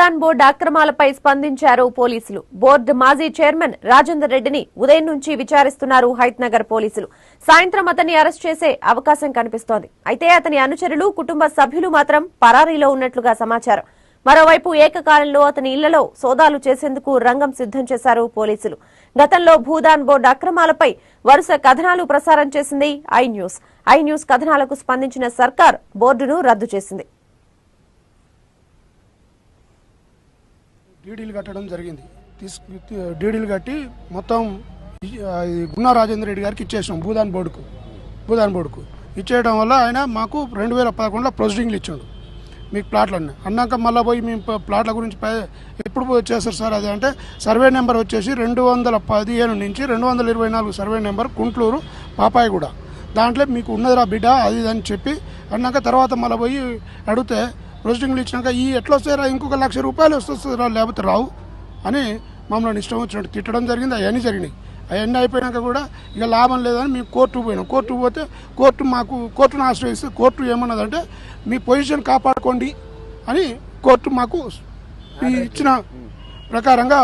Bhoodan board అక్రమాలపై స్పందించారు పోలీసులు. Board మాజీ చైర్మన్ రాజేందర్ రెడ్డిని ఉదయం నుంచి విచారిస్తున్నారు హైత్-నగర్ పోలీసులు. సాయంత్రం అతన్ని అరెస్ట్ చేసే అవకాశం కనిపిస్తోంది. అయితే అతని అనుచరులు, కుటుంబ సభ్యులు మాత్రం పరారీలో ఉన్నట్లుగా సమాచారం. మరోవైపు ఏకకాలంలో అతని ఇళ్లలో సోదాలు చేసేందుకు రంగం సిద్దం చేశారు పోలీసులు. గతంలో భూదాన్ బోర్డు అక్రమాలపై వరుస కథనాలు ప్రసారం చేసింది ఐ న్యూస్. ఐ న్యూస్ కథనాలకు స్పందించిన సర్కార్ బోర్డును రద్దు చేసింది. డీడీలు కట్టడం జరిగింది. డీడీలు కట్టి మొత్తం గున్నా రాజేందర్ రెడ్డి గారికి ఇచ్చేసాం. భూదాన్ బోర్డుకు ఇచ్చేయడం వల్ల ఆయన మాకు 2011లో ప్రొసీడింగ్లు ఇచ్చాడు. మీకు ప్లాట్లు అన్నాక మళ్ళీ పోయి మేము ప్లాట్ల గురించి ఎప్పుడు చేస్తారు సార్ అది అంటే సర్వే నెంబర్ వచ్చేసి 215 నుంచి 224 సర్వే నెంబర్, కుంట్లూరు పాపాయగూడ. దాంట్లో మీకు ఉన్నదిరా బిడ్డ అది అని చెప్పి అన్నాక తర్వాత మళ్ళీ పోయి అడిగితే ప్రొసీడింగ్లు ఇచ్చినాక ఈ ఎట్లా వస్తారా, ఇంకొక ₹1,00,000 వస్తుందిరా, లేకపోతే రావు అని మమ్మల్ని ఇష్టం వచ్చినట్టు తిట్టడం జరిగింది. అవన్నీ జరిగినాయి. అవన్నీ అయిపోయినాక కూడా ఇక లాభం లేదని మేము కోర్టుకు పోయినాం. కోర్టుకు పోతే కోర్టును ఆశ్రయిస్తే కోర్టు ఏమన్నదంటే మీ పొజిషన్ కాపాడుకోండి అని కోర్టు మాకు ఇచ్చిన ప్రకారంగా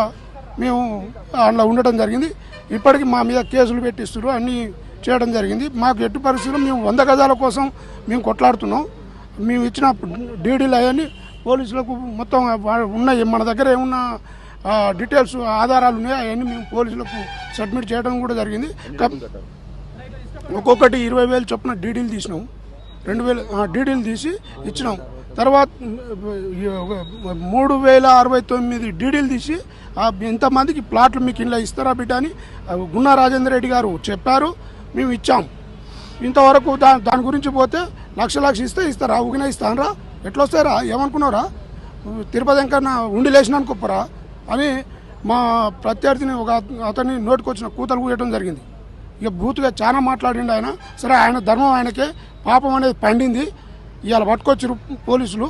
మేము అందులో ఉండటం జరిగింది. ఇప్పటికి మా మీద కేసులు పెట్టిస్తున్నారు, అన్నీ చేయడం జరిగింది. మాకు ఎట్టి పరిస్థితుల్లో మేము 100 గజాల కోసం మేము కొట్లాడుతున్నాం. మేము ఇచ్చిన డీడీలు అవన్నీ పోలీసులకు మొత్తం ఉన్నాయి. మన దగ్గర ఏమున్న డీటెయిల్స్, ఆధారాలు ఉన్నాయి. అవన్నీ మేము పోలీసులకు సబ్మిట్ చేయడం కూడా జరిగింది. ఒక్కొక్కటి 20,000 చొప్పున డీడీలు తీసినాం. 2,000 డీడీలు తీసి ఇచ్చినాం. తర్వాత 3,069 డీడీలు తీసి ఎంతమందికి ప్లాట్లు మీకు ఇలా ఇస్తారా బిడ్డ అని గున్నా రాజేందర్ రెడ్డి గారు చెప్పారు. మేము ఇచ్చాం. ఇంతవరకు దాని గురించి పోతే లక్ష ఇస్తే ఇస్తారా, ఊగినా ఇస్తానరా, ఎట్లా వస్తారా, ఏమనుకున్నారా, తిరుపతి ఇంకా ఉండి లేచిన అనుకోపరా అని మా ప్రత్యర్థిని అతన్ని నోటికొచ్చిన కూతలు కూయటం జరిగింది. ఇక బూతుగా చాలా మాట్లాడిండు ఆయన. సరే, ఆయన ధర్మం ఆయనకే, పాపం అనేది పండింది. ఇవాళ పట్టుకొచ్చారు పోలీసులు,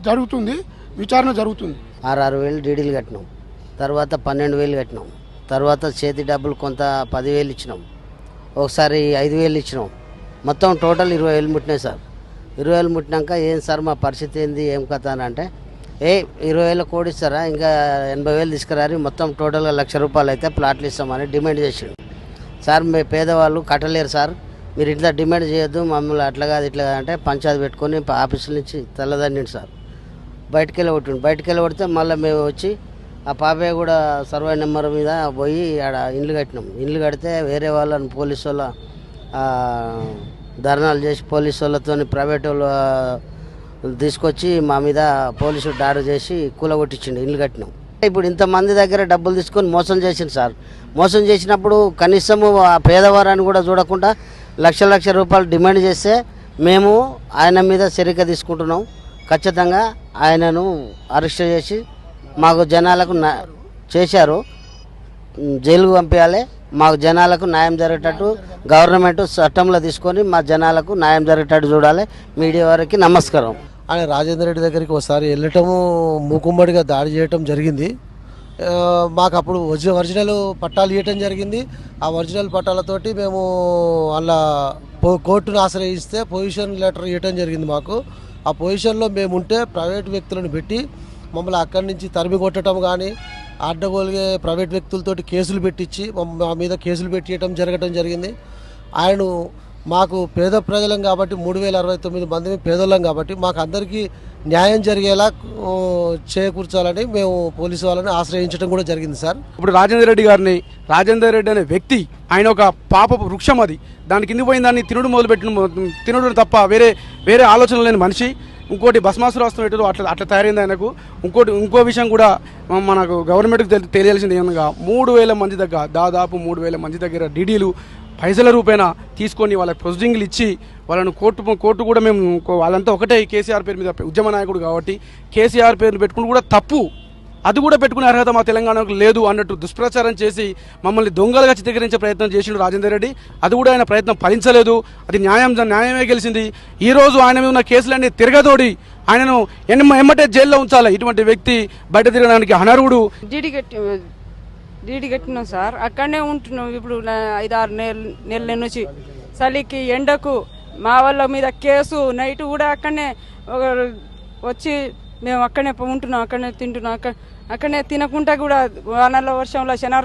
జరుగుతుంది, విచారణ జరుగుతుంది. 6,000 డీడీలు కట్టినాం. తర్వాత 12,000 కట్టినాం. తర్వాత చేతి డబ్బులు కొంత 10,000 ఇచ్చినాం. ఒకసారి 5,000 ఇచ్చినాం. మొత్తం టోటల్ 20,000 ముట్టినాయి సార్. 20,000 ముట్టినాక ఏం సార్ మా పరిస్థితి ఏంది, ఏం కథ అని అంటే 20,000 కోడి ఇస్తారా, ఇంకా 80,000 తీసుకురారి, మొత్తం టోటల్గా ₹1,00,000 అయితే ప్లాట్లు ఇస్తామని డిమాండ్ చేసిండు. సార్ మీ పేదవాళ్ళు కట్టలేరు సార్, మీరు ఇట్లా డిమాండ్ చేయొద్దు, మమ్మల్ని అట్లా కాదు ఇట్లా అంటే పంచాయతీ పెట్టుకొని ఆఫీసుల నుంచి తెల్లదండి సార్. బయటికి వెళ్ళి మళ్ళీ మేము వచ్చి ఆ పాపయ్య కూడా సర్వే నెంబర్ మీద పోయి ఆడ ఇండ్లు కట్టినాం. ఇండ్లు కడితే వేరే వాళ్ళని పోలీసు వాళ్ళ ధర్నాలు చేసి పోలీసు వాళ్ళతో ప్రైవేట్ వాళ్ళు తీసుకొచ్చి మా మీద పోలీసులు దాడి చేసి కూలగొట్టించిండు. ఇండ్లు కట్టినాం. ఇప్పుడు ఇంతమంది దగ్గర డబ్బులు తీసుకొని మోసం చేసింది సార్. మోసం చేసినప్పుడు కనీసము ఆ పేదవారాన్ని కూడా చూడకుండా ₹1,00,000 డిమాండ్ చేస్తే మేము ఆయన మీద చర్య తీసుకుంటున్నాం. ఖచ్చితంగా ఆయనను అరెస్ట్ చేసి మాకు జనాలకు చేశారు, జైలుకు పంపించాలి. మాకు జనాలకు న్యాయం జరిగేటట్టు గవర్నమెంట్ చట్టంలో తీసుకొని మా జనాలకు న్యాయం జరిగేటట్టు చూడాలి. మీడియా వారికి నమస్కారం. ఆయన రాజేందర్ రెడ్డి దగ్గరికి ఒకసారి వెళ్ళటము, మూకుమ్మడిగా దాడి చేయటం జరిగింది. మాకు అప్పుడు ఒరిజినల్ పట్టాలు ఇవ్వటం జరిగింది. ఆ ఒరిజినల్ పట్టాలతోటి మేము అలా కోర్టును ఆశ్రయిస్తే పొజిషన్ లెటర్ ఇవ్వటం జరిగింది. మాకు ఆ పొజిషన్లో మేము ఉంటే ప్రైవేట్ వ్యక్తులను పెట్టి మమ్మల్ని అక్కడి నుంచి తరిమి కొట్టడం కానీ, అడ్డగోలుగా ప్రైవేట్ వ్యక్తులతోటి కేసులు పెట్టించి మా మీద కేసులు పెట్టియటం జరిగింది. ఆయన మాకు పేద ప్రజలం కాబట్టి 3,069 మంది పేదోళ్ళం కాబట్టి మాకు అందరికీ న్యాయం జరిగేలా చేకూర్చాలని మేము పోలీసు వాళ్ళని ఆశ్రయించడం కూడా జరిగింది సార్. ఇప్పుడు రాజేందర్ రెడ్డి అనే వ్యక్తి, ఆయన ఒక పాప వృక్షం. అది దాని కింద పోయిన దాన్ని తినుడు తప్ప వేరే ఆలోచన లేని మనిషి. ఇంకోటి భస్మాసురు వస్తున్న అట్లా తయారైంది ఆయనకు. ఇంకో విషయం కూడా మనకు గవర్నమెంట్కి తెలియాల్సింది ఏమనగా 3,000 మంది దగ్గర, దాదాపు 3,000 మంది దగ్గర డీడీలు పైసల రూపేణా తీసుకొని వాళ్ళకి ప్రొసీడింగ్లు ఇచ్చి వాళ్ళను కోర్టు కూడా మేము వాళ్ళంతా ఒకటే కేసీఆర్ పేరు మీద ఉద్యమ నాయకుడు కాబట్టి కేసీఆర్ పేరు పెట్టుకుని కూడా తప్పు, అది కూడా పెట్టుకునే అర్హత మా తెలంగాణకు లేదు అన్నట్టు దుష్ప్రచారం చేసి మమ్మల్ని దొంగలుగా చిత్రీకరించే ప్రయత్నం చేసిండు రాజేందర్ రెడ్డి. అది కూడా ఆయన ప్రయత్నం ఫలించలేదు. అది న్యాయమే గెలిచింది. ఈరోజు ఆయన మీద ఉన్న కేసులన్నీ తిరగదోడి ఆయనను ఎమ్మటే జైల్లో ఉంచాలి. ఇటువంటి వ్యక్తి బయట తిరగడానికి అనర్హుడు. డీడీ కట్టినాం సార్, అక్కడనే ఉంటున్నాం. ఇప్పుడు 5-6 నెలల నుంచి చలికి ఎండకు మా వాళ్ళ మీద కేసు, నైట్ కూడా అక్కడనే వచ్చి మేము అక్కడనే ఉంటున్నాం, అక్కడనే తింటున్నాం, అక్కడనే తినకుండా కూడా వానల వర్షంలో శనాలు